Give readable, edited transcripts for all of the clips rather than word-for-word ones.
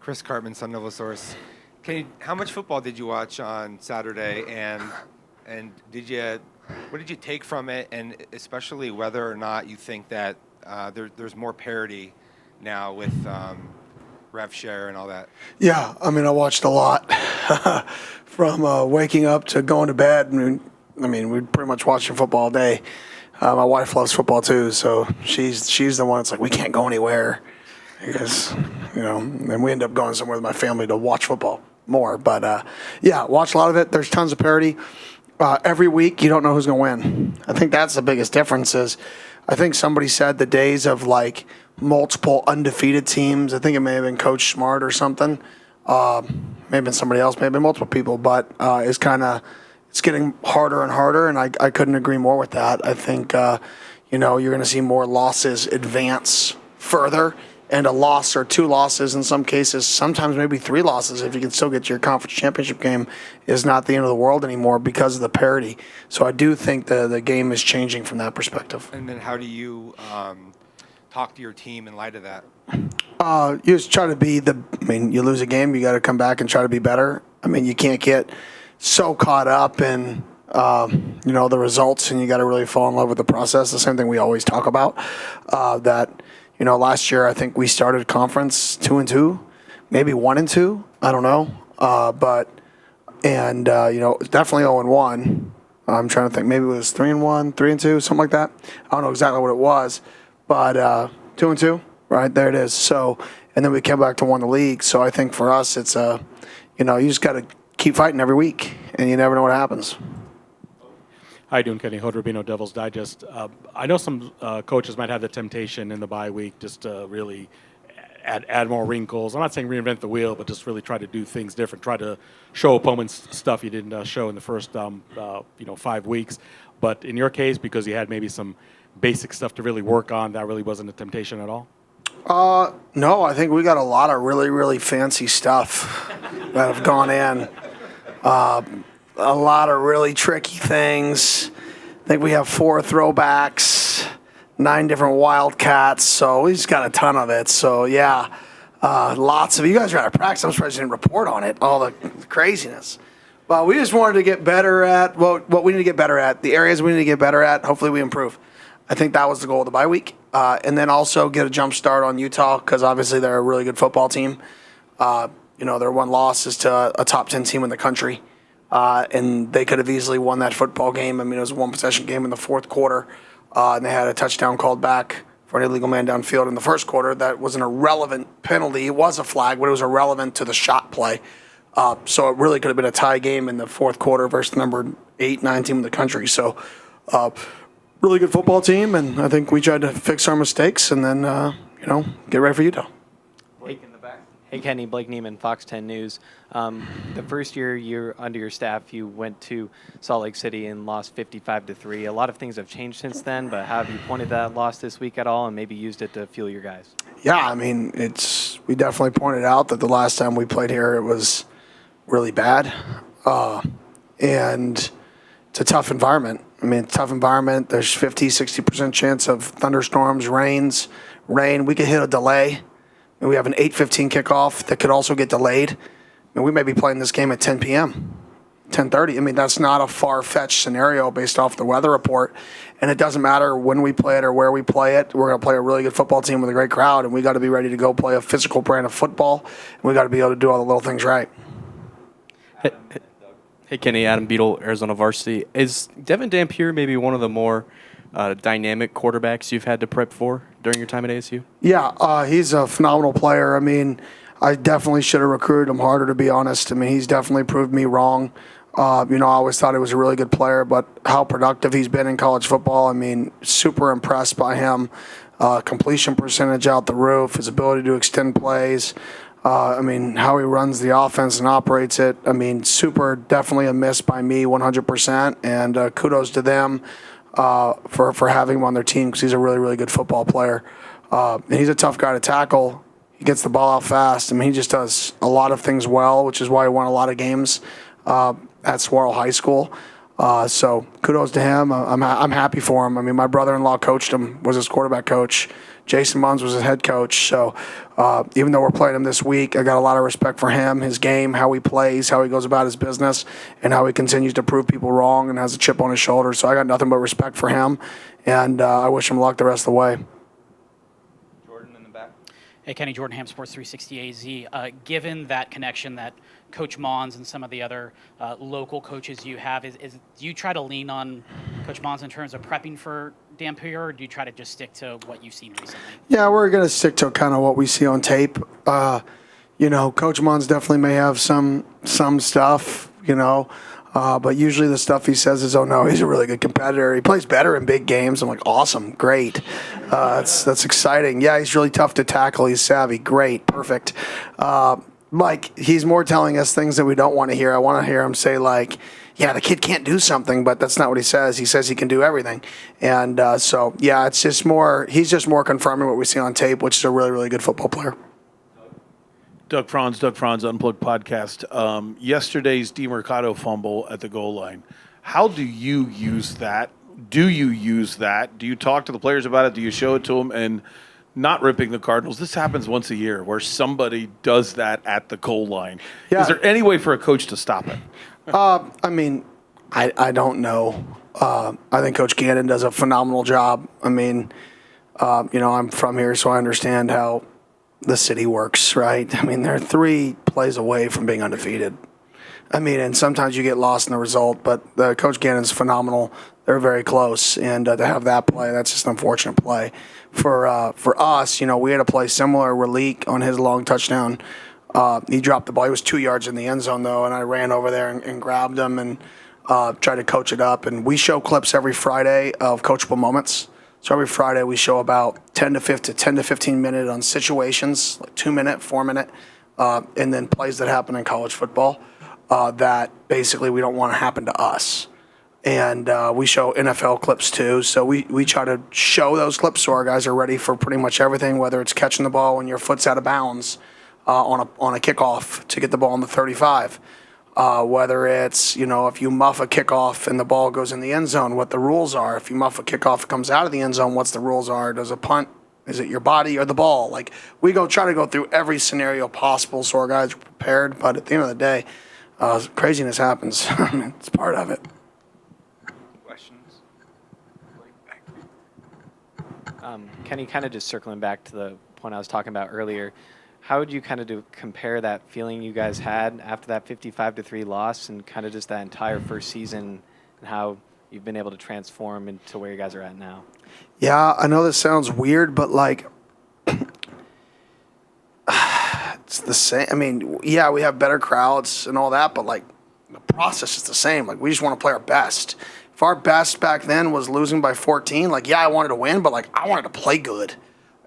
Chris Cartman, Sun Nova Source. How much football did you watch on Saturday, and what did you take from it, and especially whether or not you think that there's more parity now with rev share and all that? Yeah, I mean, I watched a lot from waking up to going to bed. We're pretty much watching football all day. My wife loves football too, so she's the one that's like, we can't go anywhere because, and we end up going somewhere with my family to watch football more. But yeah, watch a lot of it. There's tons of parity. Every week, you don't know who's going to win. I think that's the biggest difference is I think somebody said the days of like multiple undefeated teams, I think it may have been Coach Smart or something, may have been somebody else, maybe multiple people, but it's getting harder and harder, and I couldn't agree more with that. I think, you're going to see more losses advance further, and a loss or two losses in some cases, sometimes maybe three losses if you can still get to your conference championship game is not the end of the world anymore because of the parity. So I do think the game is changing from that perspective. And then how do you talk to your team in light of that? You just try to be you lose a game, you got to come back and try to be better. You can't get so caught up in the results, and you got to really fall in love with the process. The same thing we always talk about. Last year I think we started conference 2-2, maybe 1-2. I don't know, definitely 0-1. I'm trying to think. Maybe it was 3-1, 3-2, something like that. I don't know exactly what it was, but 2-2. Right there it is. So, and then we came back to win the league. So I think for us, it's you just got to keep fighting every week, and you never know what happens. How you doing, Kenny? Hood Rubino, Devil's Digest. I know some coaches might have the temptation in the bye week just to really add more wrinkles. I'm not saying reinvent the wheel, but just really try to do things different. Try to show opponents stuff you didn't show in the first 5 weeks. But in your case, because you had maybe some basic stuff to really work on, that really wasn't a temptation at all? No, I think we got a lot of really, really fancy stuff that have gone in. A lot of really tricky things. I think we have 4 throwbacks, 9 different wildcats, so we just got a ton of it. So, yeah, lots of you guys are out of practice. I'm surprised you didn't report on it, all the craziness. But we just wanted to get better at what we need to get better at, the areas we need to get better at. Hopefully we improve. I think that was the goal of the bye week. And then also get a jump start on Utah because obviously they're a really good football team. Their one loss is to a top 10 team in the country. And they could have easily won that football game. It was a one-possession game in the fourth quarter. And they had a touchdown called back for an illegal man downfield in the first quarter. That was an irrelevant penalty. It was a flag, but it was irrelevant to the shot play. So it really could have been a tie game in the fourth quarter versus the number 8, 9 team in the country. So really good football team, and I think we tried to fix our mistakes and then, get ready for Utah. Hey, Kenny, Blake Neiman, Fox 10 News. The first year you're under your staff, you went to Salt Lake City and lost 55-3. A lot of things have changed since then, but how have you pointed that loss this week at all and maybe used it to fuel your guys? Yeah, we definitely pointed out that the last time we played here, it was really bad. And it's a tough environment. Tough environment. There's 50-60% chance of thunderstorms, rain. We could hit a delay. We have an 8:15 kickoff that could also get delayed. We may be playing this game at 10 p.m., 10:30. That's not a far-fetched scenario based off the weather report. And it doesn't matter when we play it or where we play it. We're going to play a really good football team with a great crowd, and we got to be ready to go play a physical brand of football. And we got to be able to do all the little things right. Hey, Kenny, Adam Beadle, Arizona Varsity. Is Devin Dampier maybe one of the more dynamic quarterbacks you've had to prep for during your time at ASU? Yeah, he's a phenomenal player. I definitely should have recruited him harder, to be honest. He's definitely proved me wrong. I always thought he was a really good player, but how productive he's been in college football, super impressed by him. Completion percentage out the roof, his ability to extend plays. How he runs the offense and operates it. Super, definitely a miss by me, 100%. And kudos to them for having him on their team because he's a really, really good football player. And he's a tough guy to tackle. He gets the ball out fast. He just does a lot of things well, which is why he won a lot of games at Swarrell High School. So kudos to him. I'm happy for him. My brother-in-law coached him, was his quarterback coach Jason Munz was his head coach. So even though we're playing him this week, I got a lot of respect for him, his game, how he plays, how he goes about his business, and how he continues to prove people wrong and has a chip on his shoulder. So I got nothing but respect for him, and I wish him luck the rest of the way. Jordan in the back. Hey, Kenny, Jordan Ham, Sports 360 AZ. Given that connection that Coach Mons and some of the other local coaches you have, do you try to lean on Coach Mons in terms of prepping for Dampier, or do you try to just stick to what you've seen recently? Yeah, we're going to stick to kind of what we see on tape. Coach Mons definitely may have some stuff, but usually the stuff he says is, oh, no, he's a really good competitor. He plays better in big games. I'm like, awesome, great. That's exciting. Yeah, he's really tough to tackle. He's savvy. Great, perfect. He's more telling us things that we don't want to hear. I want to hear him say, yeah, the kid can't do something, but that's not what he says. He says he can do everything. And it's just more, he's just more confirming what we see on tape, which is a really, really good football player. Doug Franz, Unplugged Podcast. Yesterday's DeMercado fumble at the goal line. How do you use that? Do you use that? Do you talk to the players about it? Do you show it to them? And not ripping the Cardinals, this happens once a year where somebody does that at the goal line. Yeah. Is there any way for a coach to stop it? I don't know. I think Coach Gannon does a phenomenal job. I'm from here, so I understand how the city works, right? They're 3 plays away from being undefeated. And sometimes you get lost in the result, but Coach Gannon's phenomenal. They're very close, and to have that play, that's just an unfortunate play. For us, we had a play similar. Raleek on his long touchdown. He dropped the ball. He was 2 yards in the end zone, though, and I ran over there and grabbed him and tried to coach it up. And we show clips every Friday of coachable moments. So every Friday we show about 10 to 15 minute on situations, like 2 minute, 4 minute, and then plays that happen in college football that basically we don't want to happen to us. And we show NFL clips too. So we try to show those clips so our guys are ready for pretty much everything, whether it's catching the ball when your foot's out of bounds on a kickoff to get the ball on the 35. Whether it's, if you muff a kickoff and the ball goes in the end zone, what the rules are. If you muff a kickoff, it comes out of the end zone, what's the rules are. Does a punt, is it your body or the ball? We try to go through every scenario possible so our guys are prepared. But at the end of the day, craziness happens. It's part of it. Questions? Kenny, kind of just circling back to the point I was talking about earlier, how would you kind of compare that feeling you guys had after that 55-3 loss and kind of just that entire first season and how you've been able to transform into where you guys are at now? Yeah, I know this sounds weird, but it's the same. Yeah, we have better crowds and all that, but the process is the same. We just want to play our best. If our best back then was losing by 14, I wanted to win, but I wanted to play good.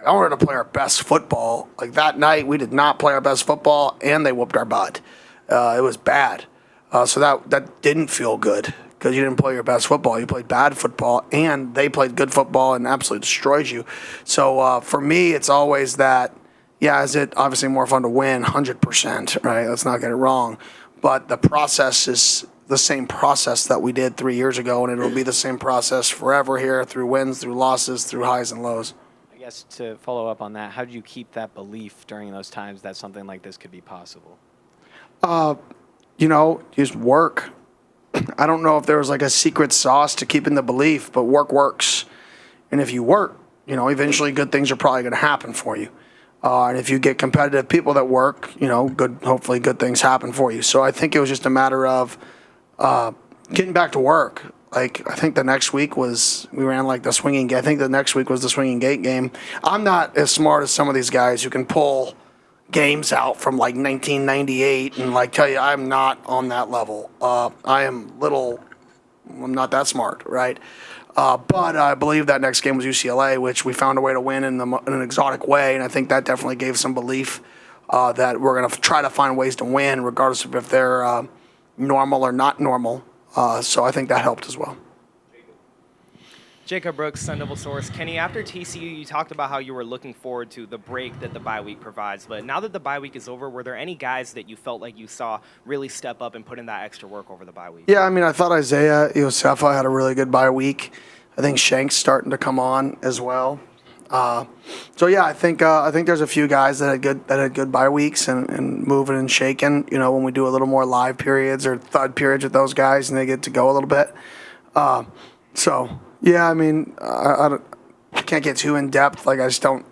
I wanted to play our best football. That night, we did not play our best football, and they whooped our butt. It was bad. So that didn't feel good because you didn't play your best football. You played bad football, and they played good football and absolutely destroyed you. So for me, it's always that, yeah, is it obviously more fun to win? 100%, right? Let's not get it wrong. But the process is the same process that we did 3 years ago, and it'll be the same process forever here through wins, through losses, through highs and lows. I guess to follow up on that, how do you keep that belief during those times that something like this could be possible? Just work. I don't know if there was a secret sauce to keeping the belief, but work works. And if you work, eventually good things are probably going to happen for you. And if you get competitive people that work, hopefully good things happen for you. So I think it was just a matter of getting back to work. I think the next week we ran the swinging gate. I think the next week was the swinging gate game. I'm not as smart as some of these guys who can pull games out from 1998 and tell you I'm not on that level. I'm not that smart, right? But I believe that next game was UCLA, which we found a way to win in an exotic way, and I think that definitely gave some belief that we're going to try to find ways to win, regardless of if they're normal or not normal. So I think that helped as well. Jacob Brooks, Sun Devil Source. Kenny, after TCU, you talked about how you were looking forward to the break that the bye week provides. But now that the bye week is over, were there any guys that you felt like you saw really step up and put in that extra work over the bye week? Yeah, I thought Isaiah Iosefa had a really good bye week. I think Shank's starting to come on as well. So yeah, I think there's a few guys that had good bye weeks and moving and shaking. You know, when we do a little more live periods or thud periods with those guys, and they get to go a little bit. So yeah, I mean, I can't get too in depth. Like I just don't,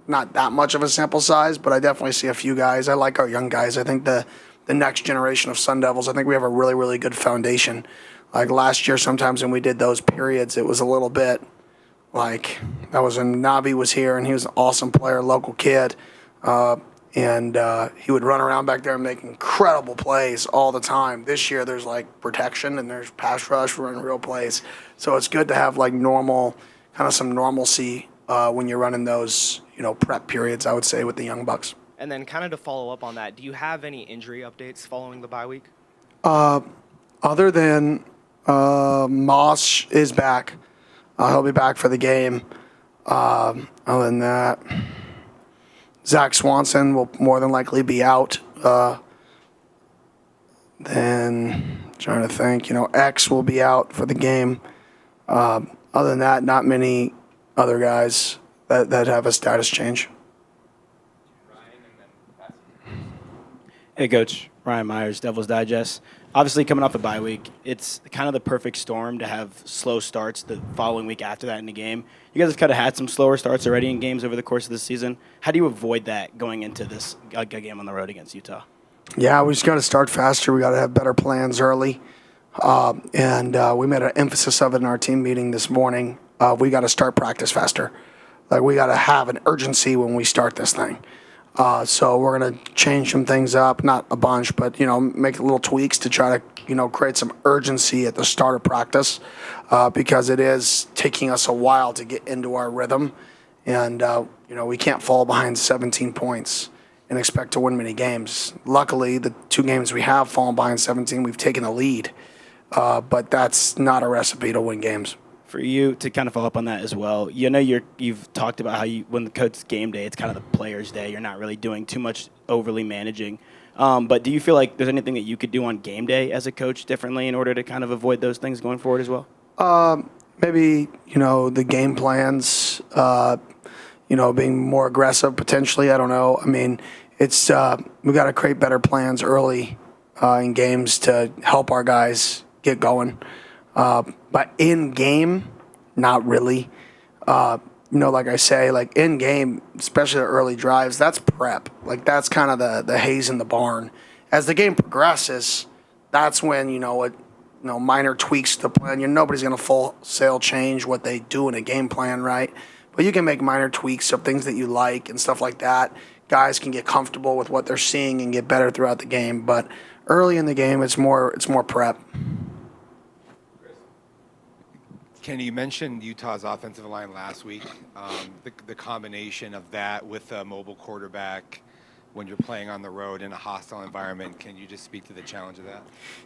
not that much of a sample size, but I definitely see a few guys. I like our young guys. I think the next generation of Sun Devils. I think we have a really really good foundation. Like last year, sometimes when we did those periods, it was a little bit. Like that was when Navi was here, and he was an awesome player, local kid, and he would run around back there and make incredible plays all the time. This year, there's like protection and there's pass rush, running real plays. So it's good to have like normal, kind of some normalcy when you're running those, prep periods. I would say with the young bucks. And then, kind of to follow up on that, do you have any injury updates following the bye week? Other than Moss is back. He'll be back for the game. Other than that, Zach Swanson will more than likely be out. Then, trying to think, X will be out for the game. Other than that, not many other guys that have a status change. Hey, Coach. Ryan Myers, Devil's Digest. Obviously, coming off a bye week, it's kind of the perfect storm to have slow starts the following week after that in the game. You guys have kind of had some slower starts already in games over the course of the season. How do you avoid that going into this game on the road against Utah? Yeah, we just got to start faster. We got to have better plans early. And we made an emphasis of it in our team meeting this morning. We got to start practice faster. Like, we got to have an urgency when we start this thing. So we're going to change some things up, not a bunch, but, make little tweaks to try to, create some urgency at the start of practice because it is taking us a while to get into our rhythm. And, we can't fall behind 17 points and expect to win many games. Luckily, the 2 games we have fallen behind 17, we've taken a lead. But that's not a recipe to win games. For you to kind of follow up on that as well, you've talked about how when the coach's game day, it's kind of the player's day. You're not really doing too much overly managing. But do you feel like there's anything that you could do on game day as a coach differently in order to kind of avoid those things going forward as well? Maybe, the game plans, being more aggressive potentially. I don't know. I mean, it's we got to create better plans early in games to help our guys get going. But in game, not really. Like I say, like in game, especially the early drives, that's prep. Like that's kind of the haze in the barn. As the game progresses, that's when minor tweaks to the plan. Nobody's going to full sail change what they do in a game plan, right? But you can make minor tweaks of things that you like and stuff like that. Guys can get comfortable with what they're seeing and get better throughout the game. But early in the game, it's more prep. Kenny, you mentioned Utah's offensive line last week. The combination of that with a mobile quarterback when you're playing on the road in a hostile environment, can you just speak to the challenge of that?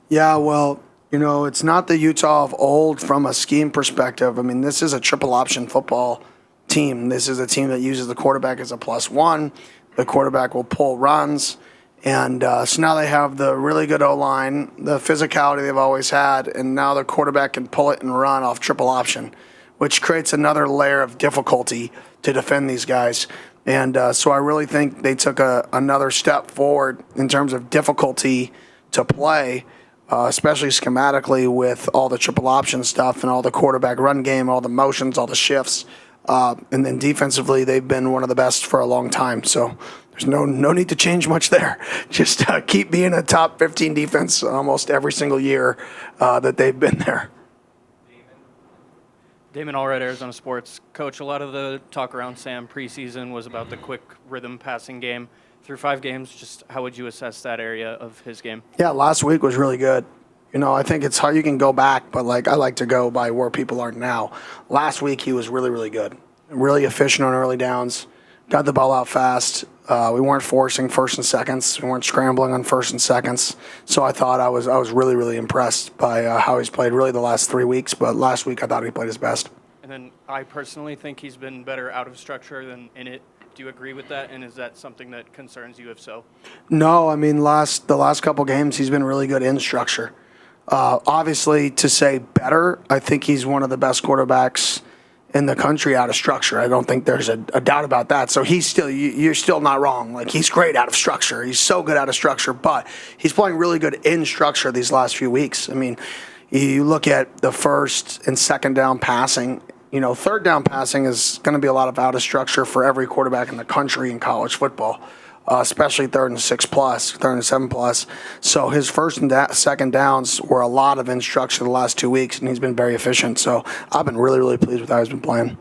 Yeah, well, it's not the Utah of old from a scheme perspective. I mean, this is a triple option football team. This is a team that uses the quarterback as a +1. The quarterback will pull runs. And so now they have the really good O-line, the physicality they've always had, and now the quarterback can pull it and run off triple option, which creates another layer of difficulty to defend these guys. And so I really think they took another step forward in terms of difficulty to play, especially schematically with all the triple option stuff and all the quarterback run game, all the motions, all the shifts. And then defensively, they've been one of the best for a long time. So there's no need to change much there. Just keep being a top 15 defense almost every single year that they've been there. Damon Allred, Arizona Sports. Coach, a lot of the talk around Sam preseason was about the quick rhythm passing game. Through 5 games, just how would you assess that area of his game? Yeah, last week was really good. I think it's how you can go back, but I like to go by where people are now. Last week he was really, really good. Really efficient on early downs. Got the ball out fast. We weren't forcing first and seconds. We weren't scrambling on first and seconds. So I thought I was really, really impressed by how he's played really the last 3 weeks. But last week I thought he played his best. And then I personally think he's been better out of structure than in it. Do you agree with that? And is that something that concerns you if so? No, I mean the last couple games he's been really good in structure. Obviously, to say better, I think he's one of the best quarterbacks in the country out of structure. I don't think there's a doubt about that. So you're still not wrong. Like, he's great out of structure. He's so good out of structure, but he's playing really good in structure these last few weeks. I mean, you look at the first and second down passing. Third down passing is going to be a lot of out of structure for every quarterback in the country in college football, especially third and 6+, third and 7+. So his first and second downs were a lot of in structure the last 2 weeks, and he's been very efficient. So I've been really, really pleased with how he's been playing.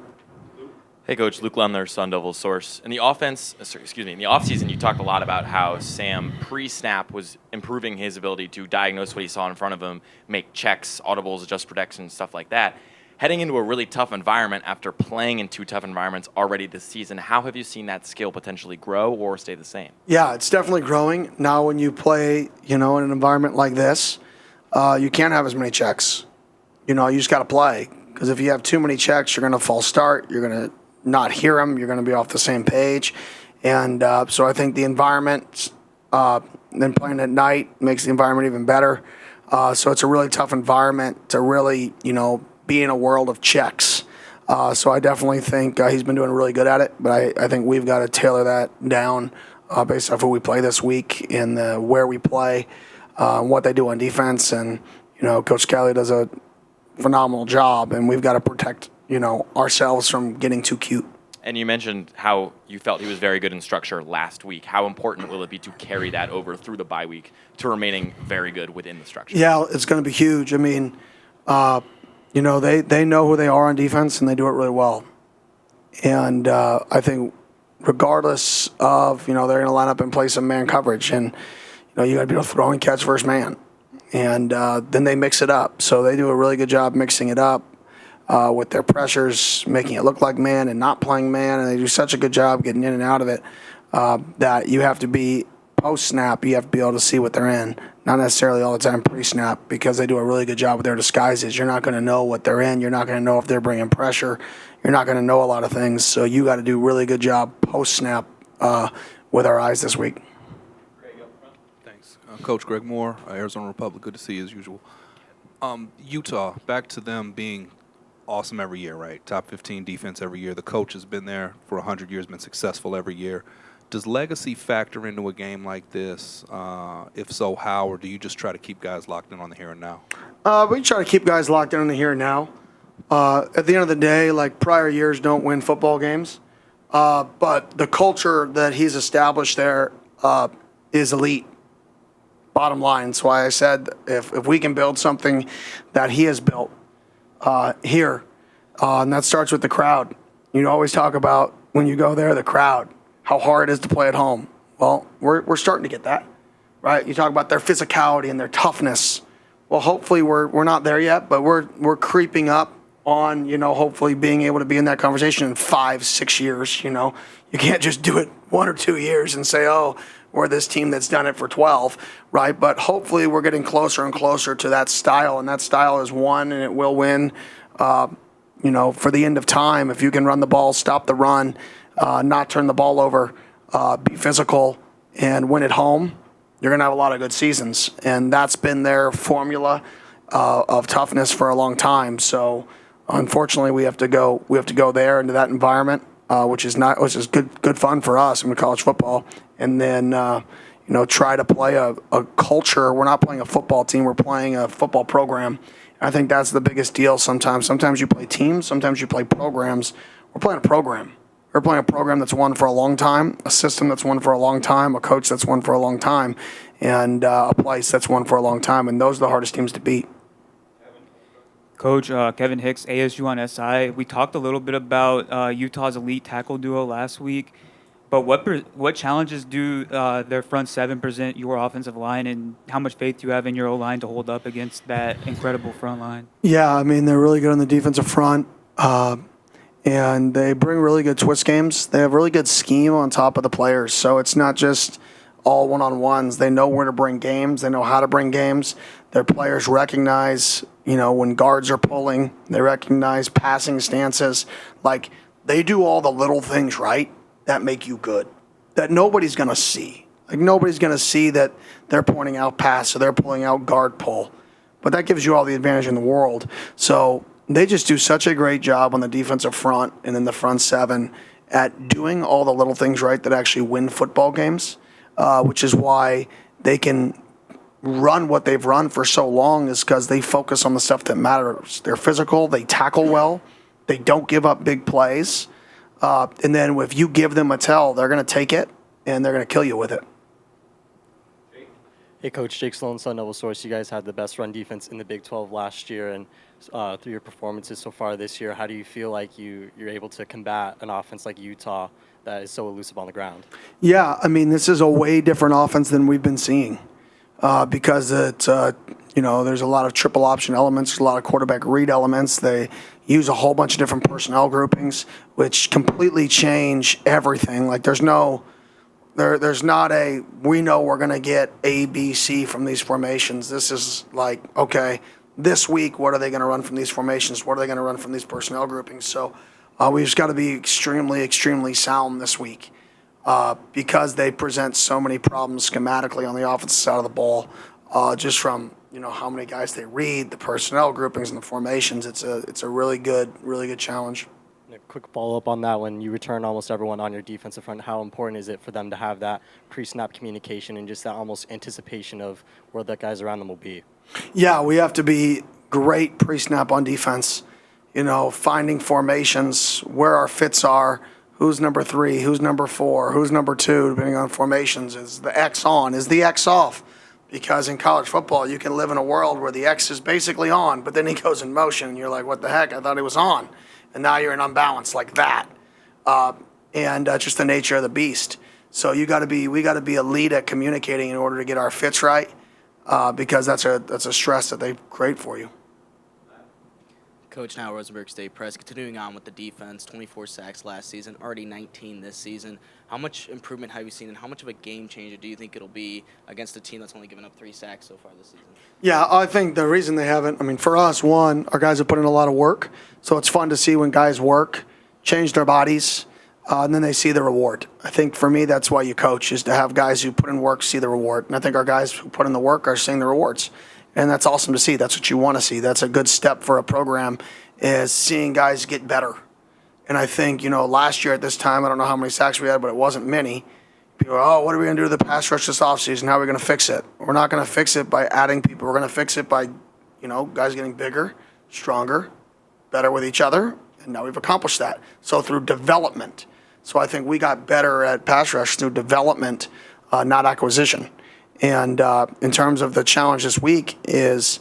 Hey, Coach. Luke Lemler, Sun Devils source. In the offseason, you talked a lot about how Sam pre-snap was improving his ability to diagnose what he saw in front of him, make checks, audibles, adjust protection, stuff like that. Heading into a really tough environment after playing in 2 tough environments already this season, how have you seen that skill potentially grow or stay the same? Yeah, it's definitely growing. Now when you play, in an environment like this, you can't have as many checks. You just got to play. Because if you have too many checks, you're going to false start. You're going to not hear them. You're going to be off the same page. And so I think the environment, then playing at night makes the environment even better. So it's a really tough environment to really, be in a world of checks. So I definitely think he's been doing really good at it, but I think we've got to tailor that down based off who we play this week and where we play, what they do on defense. And, Coach Kelly does a phenomenal job, and we've got to protect, ourselves from getting too cute. And you mentioned how you felt he was very good in structure last week. How important will it be to carry that over through the bye week to remaining very good within the structure? Yeah, it's going to be huge. I mean, they know who they are on defense, and they do it really well. And I think regardless of, they're going to line up and play some man coverage. And, you got to be able to throw and catch first man. And then they mix it up. So they do a really good job mixing it up with their pressures, making it look like man and not playing man. And they do such a good job getting in and out of it that you have to be post-snap, you have to be able to see what they're in. Not necessarily all the time pre-snap, because they do a really good job with their disguises. You're not going to know what they're in. You're not going to know if they're bringing pressure. You're not going to know a lot of things. So you got to do a really good job post-snap with our eyes this week. Thanks. Coach Greg Moore, Arizona Republic. Good to see you as usual. Utah, back to them being awesome every year, right? Top 15 defense every year. The coach has been there for 100 years, been successful every year. Does legacy factor into a game like this? If so, how? Or do you just try to keep guys locked in on the here and now? We try to keep guys locked in on the here and now. At the end of the day, like, prior years don't win football games. But the culture that he's established there is elite. Bottom line. That's why I said if we can build something that he has built here, and that starts with the crowd. You always talk about, when you go there, the crowd, how hard it is to play at home. Well, we're starting to get that, right? You talk about their physicality and their toughness. Well, hopefully we're not there yet, but we're creeping up on, hopefully being able to be in that conversation in 5-6 years. You can't just do it 1 or 2 years and say, oh, we're this team that's done it for 12, right? But hopefully we're getting closer and closer to that style, and that style is won, and it will win, for the end of time. If you can run the ball, stop the run, not turn the ball over, be physical, and win at home, you're going to have a lot of good seasons. And that's been their formula of toughness for a long time. So unfortunately, we have to go there into that environment, which is good fun for us in college football. And then try to play a culture. We're not playing a football team. We're playing a football program. I think that's the biggest deal sometimes. Sometimes you play teams. Sometimes you play programs. We're playing a program. We're playing a program that's won for a long time, a system that's won for a long time, a coach that's won for a long time, and a place that's won for a long time. And those are the hardest teams to beat. Coach, Kevin Hicks, ASU on SI. We talked a little bit about Utah's elite tackle duo last week, but what challenges do their front seven present your offensive line, and how much faith do you have in your O-line to hold up against that incredible front line? Yeah, I mean, they're really good on the defensive front. And they bring really good twist games. They have really good scheme on top of the players. So it's not just all one-on-ones. They know where to bring games. They know how to bring games. Their players recognize, when guards are pulling. They recognize passing stances. Like, they do all the little things right that make you good, that nobody's going to see. Like, nobody's going to see that they're pointing out pass or they're pulling out guard pull. But that gives you all the advantage in the world. So they just do such a great job on the defensive front and in the front seven at doing all the little things right that actually win football games, which is why they can run what they've run for so long, is because they focus on the stuff that matters. They're physical, they tackle well, they don't give up big plays, and then if you give them a tell, they're going to take it and they're going to kill you with it. Hey, Coach, Jake Sloan, Sun Devil Source. You guys had the best run defense in the Big 12 last year, and through your performances so far this year, how do you feel like you're able to combat an offense like Utah that is so elusive on the ground? Yeah, I mean, this is a way different offense than we've been seeing because it's, there's a lot of triple option elements, there's a lot of quarterback read elements. They use a whole bunch of different personnel groupings, which completely change everything. Like there's not we know we're going to get A, B, C from these formations. This is like, okay, this week, what are they going to run from these formations? What are they going to run from these personnel groupings? So we just got to be extremely, extremely sound this week because they present so many problems schematically on the offensive side of the ball, just from how many guys they read, the personnel groupings, and the formations. It's a really good challenge. A quick follow-up on that. When you return almost everyone on your defensive front, how important is it for them to have that pre-snap communication and just that almost anticipation of where the guys around them will be? Yeah, we have to be great pre-snap on defense. Finding formations, where our fits are, who's number 3, who's number 4, who's number 2, depending on formations. Is the X on? Is the X off? Because in college football, you can live in a world where the X is basically on, but then he goes in motion, and you're like, what the heck? I thought he was on. And now you're in unbalance like that. And just the nature of the beast. So we got to be elite at communicating in order to get our fits right, because that's a stress that they create for you. Coach, now Rosenberg State Press, continuing on with the defense, 24 sacks last season, already 19 this season. How much improvement have you seen, and how much of a game changer do you think it'll be against a team that's only given up 3 sacks so far this season? Yeah, I think the reason they haven't, for us, one, our guys have put in a lot of work, so it's fun to see when guys work, change their bodies, and then they see the reward. I think for me, that's why you coach, is to have guys who put in work see the reward. And I think our guys who put in the work are seeing the rewards. And that's awesome to see. That's what you want to see. That's a good step for a program, is seeing guys get better. And I think, last year at this time, I don't know how many sacks we had, but it wasn't many. People are, what are we going to do to the pass rush this offseason? How are we going to fix it? We're not going to fix it by adding people. We're going to fix it by, guys getting bigger, stronger, better with each other. And now we've accomplished that. So through development. So I think we got better at pass rush through development, not acquisition. And in terms of the challenge this week is,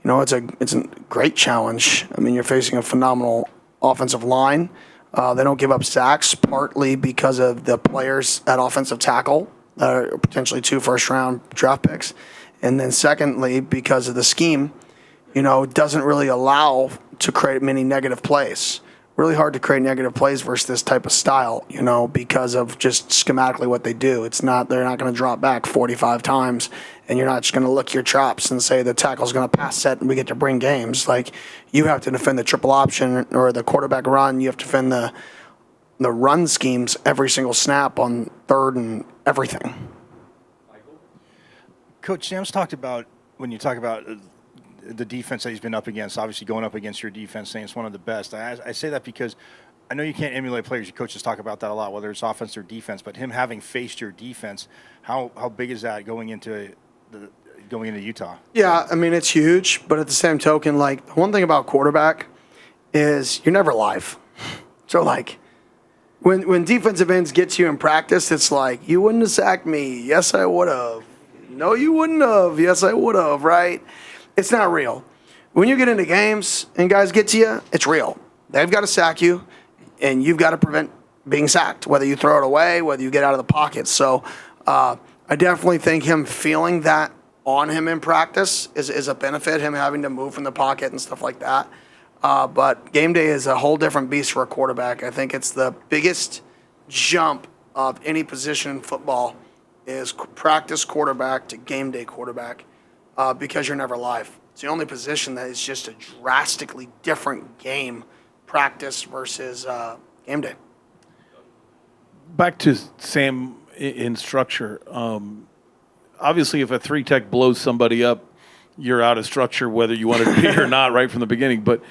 it's a great challenge. You're facing a phenomenal offensive line. They don't give up sacks, partly because of the players at offensive tackle, potentially 2 first-round draft picks. And then secondly, because of the scheme, it doesn't really allow to create many negative plays. Really hard to create negative plays versus this type of style, because of just schematically what they do. They're not going to drop back 45 times, and you're not just going to lick your chops and say the tackle's going to pass set and we get to bring games. Like, you have to defend the triple option or the quarterback run. You have to defend the run schemes every single snap on third and everything. Coach Sam's talked about, when you talk about the defense that he's been up against, obviously going up against your defense, saying it's one of the best. I say that because I know you can't emulate players. Your coaches talk about that a lot, whether it's offense or defense. But him having faced your defense, how big is that going into Utah? Yeah, it's huge. But at the same token, the one thing about quarterback is you're never live. So when defensive ends gets you in practice, it's like, you wouldn't have sacked me. Yes, I would have. No, you wouldn't have. Yes, I would have. Right? It's not real. When you get into games and guys get to you, it's real. They've got to sack you, and you've got to prevent being sacked, whether you throw it away, whether you get out of the pocket. So I definitely think him feeling that on him in practice is a benefit, him having to move from the pocket and stuff like that. But game day is a whole different beast for a quarterback. I think it's the biggest jump of any position in football is practice quarterback to game day quarterback. Because you're never live. It's the only position that is just a drastically different game, practice versus game day. Back to Sam in structure. Obviously, if a 3-tech blows somebody up, you're out of structure, whether you want it to be or not, right from the beginning. But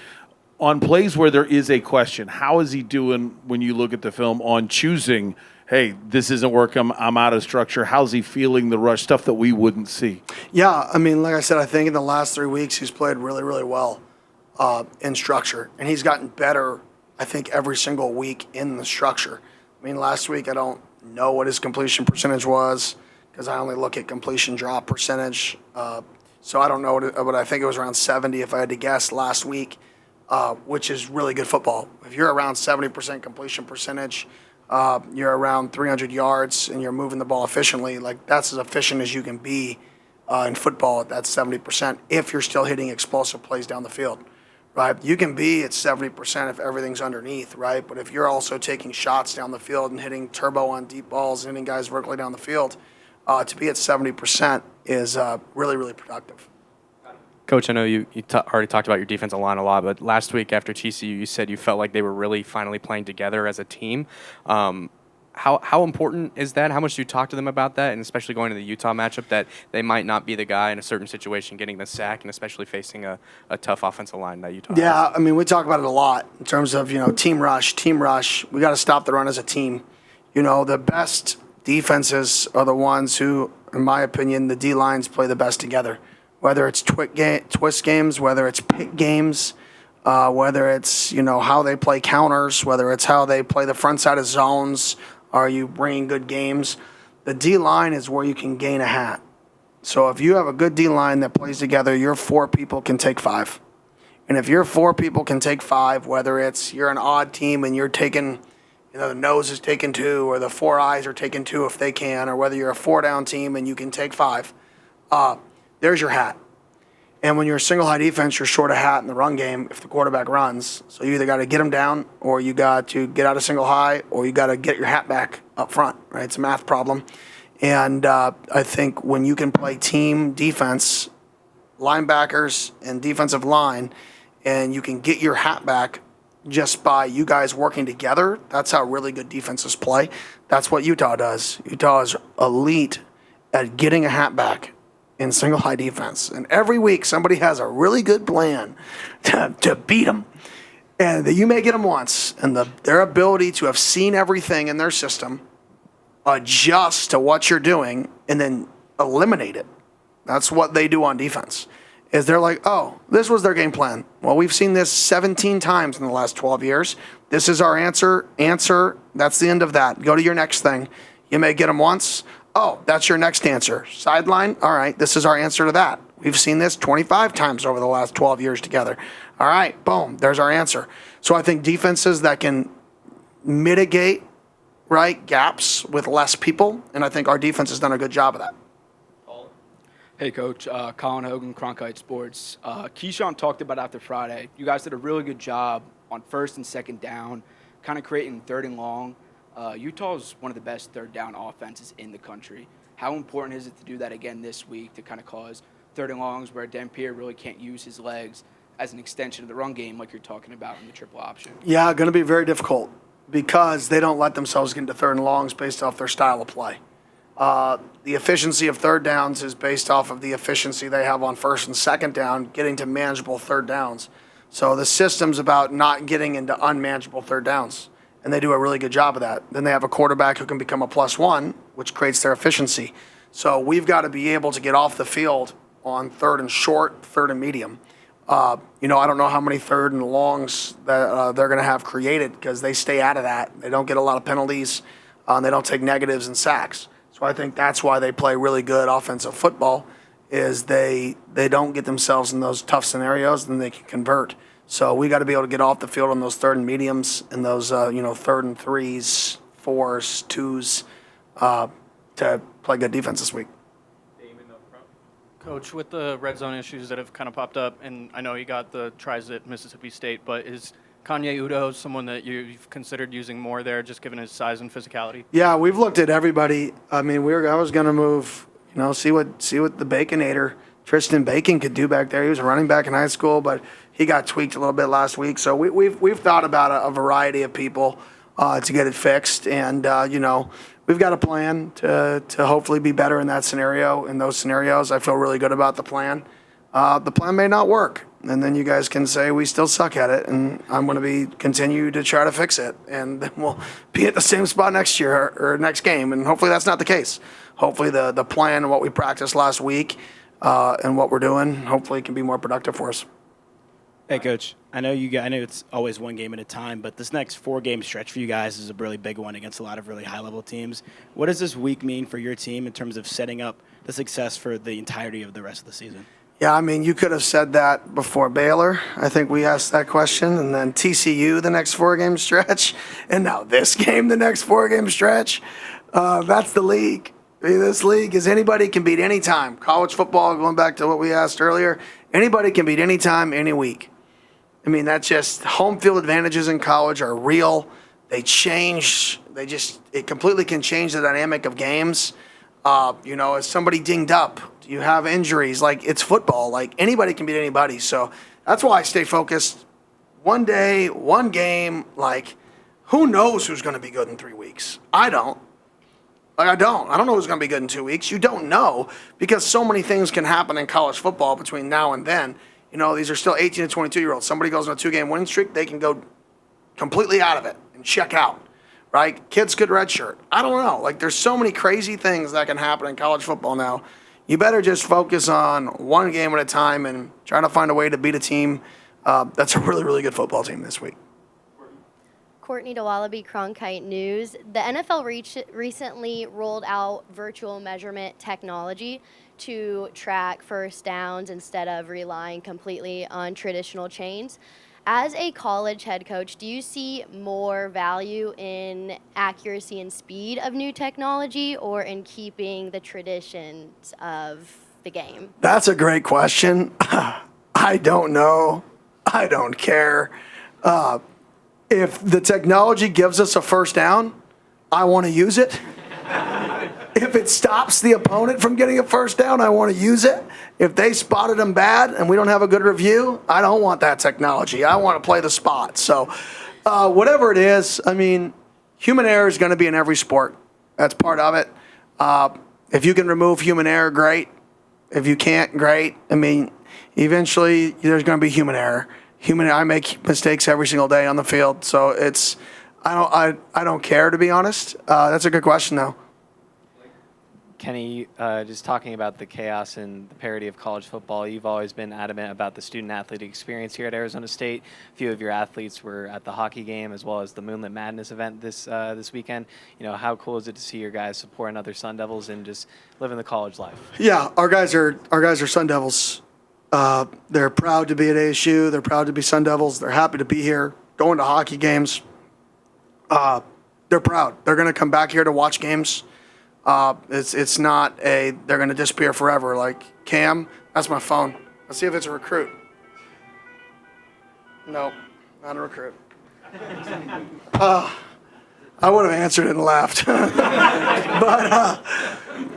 on plays where there is a question, how is he doing when you look at the film on choosing, hey, this isn't working, I'm out of structure? How's he feeling the rush, stuff that we wouldn't see? Yeah, I mean, like I said, I think in the last 3 weeks he's played really, really well in structure. And he's gotten better, I think, every single week in the structure. I mean, last week I don't know what his completion percentage was because I only look at completion drop percentage. So I don't know, but I think it was around 70 if I had to guess last week, which is really good football. If you're around 70% completion percentage, you're around 300 yards, and you're moving the ball efficiently, like that's as efficient as you can be in football at that 70% if you're still hitting explosive plays down the field, right? You can be at 70% if everything's underneath, right? But if you're also taking shots down the field and hitting turbo on deep balls, hitting guys vertically down the field, to be at 70% is really, really productive. Coach, I know you already talked about your defensive line a lot, but last week after TCU, you said you felt like they were really finally playing together as a team. How important is that? How much do you talk to them about that, and especially going to the Utah matchup, that they might not be the guy in a certain situation getting the sack, and especially facing a tough offensive line that Utah Yeah, has? I mean, we talk about it a lot in terms of, team rush. We got to stop the run as a team. The best defenses are the ones who, in my opinion, the D-lines play the best together. Whether it's twist games, whether it's pick games, whether it's, how they play counters, whether it's how they play the front side of zones, are you bringing good games? The D-line is where you can gain a hat. So if you have a good D-line that plays together, your 4 people can take 5. And if your 4 people can take 5, whether it's you're an odd team and you're taking, the nose is taking 2, or the 4 eyes are taking 2 if they can, or whether you're a 4-down team and you can take 5, there's your hat. And when you're a single high defense, you're short a hat in the run game if the quarterback runs. So you either got to get him down, or you got to get out of single high, or you got to get your hat back up front, right? It's a math problem. And I think when you can play team defense, linebackers and defensive line, and you can get your hat back just by you guys working together, that's how really good defenses play. That's what Utah does. Utah is elite at getting a hat back in single high defense. And every week somebody has a really good plan to beat them. And you may get them once, and their ability to have seen everything in their system, adjust to what you're doing, and then eliminate it. That's what they do on defense. Is they're like, oh, this was their game plan. Well, we've seen this 17 times in the last 12 years. This is our answer. That's the end of that. Go to your next thing. You may get them once. Oh, that's your next answer. Sideline, all right, this is our answer to that. We've seen this 25 times over the last 12 years together. All right, boom, there's our answer. So I think defenses that can mitigate, right, gaps with less people, and I think our defense has done a good job of that. Hey, Coach. Colin Hogan, Cronkite Sports. Keyshawn talked about after Friday. You guys did a really good job on first and second down, kind of creating third and long. Utah is one of the best third down offenses in the country. How important is it to do that again this week to kind of cause third and longs where Dampier really can't use his legs as an extension of the run game like you're talking about in the triple option? Yeah, going to be very difficult because they don't let themselves get into third and longs based off their style of play. The efficiency of third downs is based off of the efficiency they have on first and second down, getting to manageable third downs. So the system's about not getting into unmanageable third downs, and they do a really good job of that. Then they have a quarterback who can become a +1, which creates their efficiency. So we've got to be able to get off the field on third and short, third and medium. I don't know how many third and longs that they're going to have created because they stay out of that. They don't get a lot of penalties. They don't take negatives and sacks. So I think that's why they play really good offensive football is they don't get themselves in those tough scenarios, and they can convert. So we got to be able to get off the field on those third and mediums and those third and 3s, 4s, 2s to play good defense this week. Coach, with the red zone issues that have kind of popped up, and I know you got the tries at Mississippi State, but is Kanye Udoh someone that you've considered using more there, just given his size and physicality? Yeah, we've looked at everybody. I mean, I was going to move, see what the Baconator, Tristan Bacon, could do back there. He was a running back in high school, but he got tweaked a little bit last week. So we've thought about a variety of people to get it fixed, and we've got a plan to hopefully be better in that scenario. In those scenarios, I feel really good about the plan. The plan may not work, and then you guys can say we still suck at it, and I'm going to continue to try to fix it, and then we'll be at the same spot next year or next game, and hopefully that's not the case. Hopefully the plan and what we practiced last week and what we're doing, hopefully can be more productive for us. Hey, Coach. I know it's always one game at a time, but this next 4-game stretch for you guys is a really big one against a lot of really high-level teams. What does this week mean for your team in terms of setting up the success for the entirety of the rest of the season? Yeah, I mean, you could have said that before Baylor. I think we asked that question, and then TCU the next 4-game stretch, and now this game the next 4-game stretch. That's the league. I mean, this league is anybody can beat any time. College football, going back to what we asked earlier, anybody can beat any time, any week. I mean, that's just home field advantages in college are real. They change. It completely can change the dynamic of games. Is somebody dinged up? Do you have injuries? Like, it's football. Like, anybody can beat anybody. So that's why I stay focused. One day, one game. Like, who knows who's going to be good in 3 weeks? I don't. I don't know who's going to be good in 2 weeks. You don't know because so many things can happen in college football between now and then. These are still 18 to 22-year-olds. Somebody goes on a 2-game winning streak, they can go completely out of it and check out, right? Kids could redshirt. I don't know. Like, there's so many crazy things that can happen in college football now. You better just focus on one game at a time and try to find a way to beat a team that's a really, really good football team this week. Courtney DeWallaby, Cronkite News. The NFL recently rolled out virtual measurement technology to track first downs instead of relying completely on traditional chains. As a college head coach, do you see more value in accuracy and speed of new technology or in keeping the traditions of the game? That's a great question. I don't know. I don't care. If the technology gives us a first down, I want to use it. If it stops the opponent from getting a first down, I want to use it. If they spotted them bad and we don't have a good review, I don't want that technology. I want to play the spot. So whatever it is, I mean, human error is going to be in every sport. That's part of it. If you can remove human error, great. If you can't, great. I mean, eventually there's going to be human error. I make mistakes every single day on the field. So I don't care, to be honest. That's a good question, though. Kenny, just talking about the chaos and the parody of college football, you've always been adamant about the student-athlete experience here at Arizona State. A few of your athletes were at the hockey game as well as the Moonlit Madness event this weekend. How cool is it to see your guys supporting other Sun Devils and just living the college life? Yeah, our guys are Sun Devils. They're proud to be at ASU. They're proud to be Sun Devils. They're happy to be here, going to hockey games. They're proud. They're going to come back here to watch games. It's not they're going to disappear forever. Like, Cam, that's my phone. Let's see if it's a recruit. No, not a recruit. I would have answered and laughed.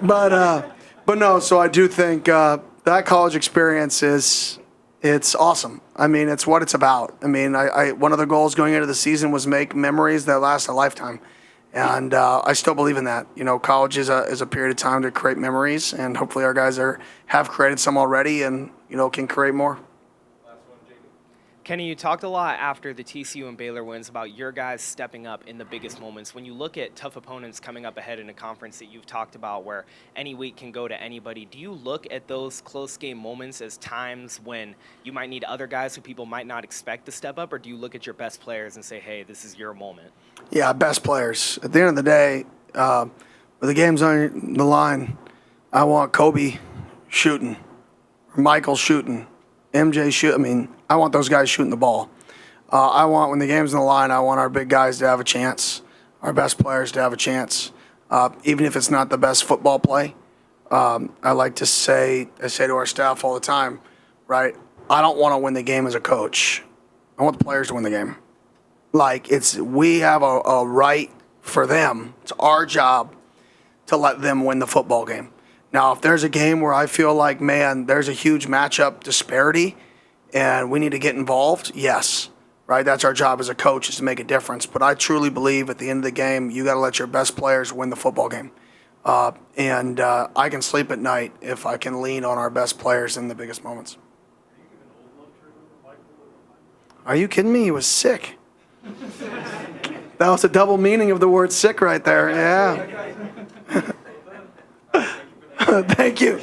but no, so I do think that college experience it's awesome. I mean, it's what it's about. I mean, one of the goals going into the season was make memories that last a lifetime. And I still believe in that. College is a period of time to create memories, and hopefully our guys have created some already and, can create more. Kenny, you talked a lot after the TCU and Baylor wins about your guys stepping up in the biggest moments. When you look at tough opponents coming up ahead in a conference that you've talked about where any week can go to anybody, do you look at those close game moments as times when you might need other guys who people might not expect to step up, or do you look at your best players and say, hey, this is your moment? Yeah, best players. At the end of the day, when the game's on the line, I want Kobe shooting, Michael shooting, MJ shooting. I mean, I want those guys shooting the ball. I want, when the game's on the line, I want our big guys to have a chance, our best players to have a chance, even if it's not the best football play. I like to say to our staff all the time, right, I don't want to win the game as a coach. I want the players to win the game. Like, we have a right for them. It's our job to let them win the football game. Now, if there's a game where I feel like, man, there's a huge matchup disparity and we need to get involved, yes, right? That's our job as a coach, is to make a difference. But I truly believe at the end of the game, you got to let your best players win the football game. And I can sleep at night if I can lean on our best players in the biggest moments. Are you kidding me? He was sick. That was a double meaning of the word sick right there. Yeah. Thank you.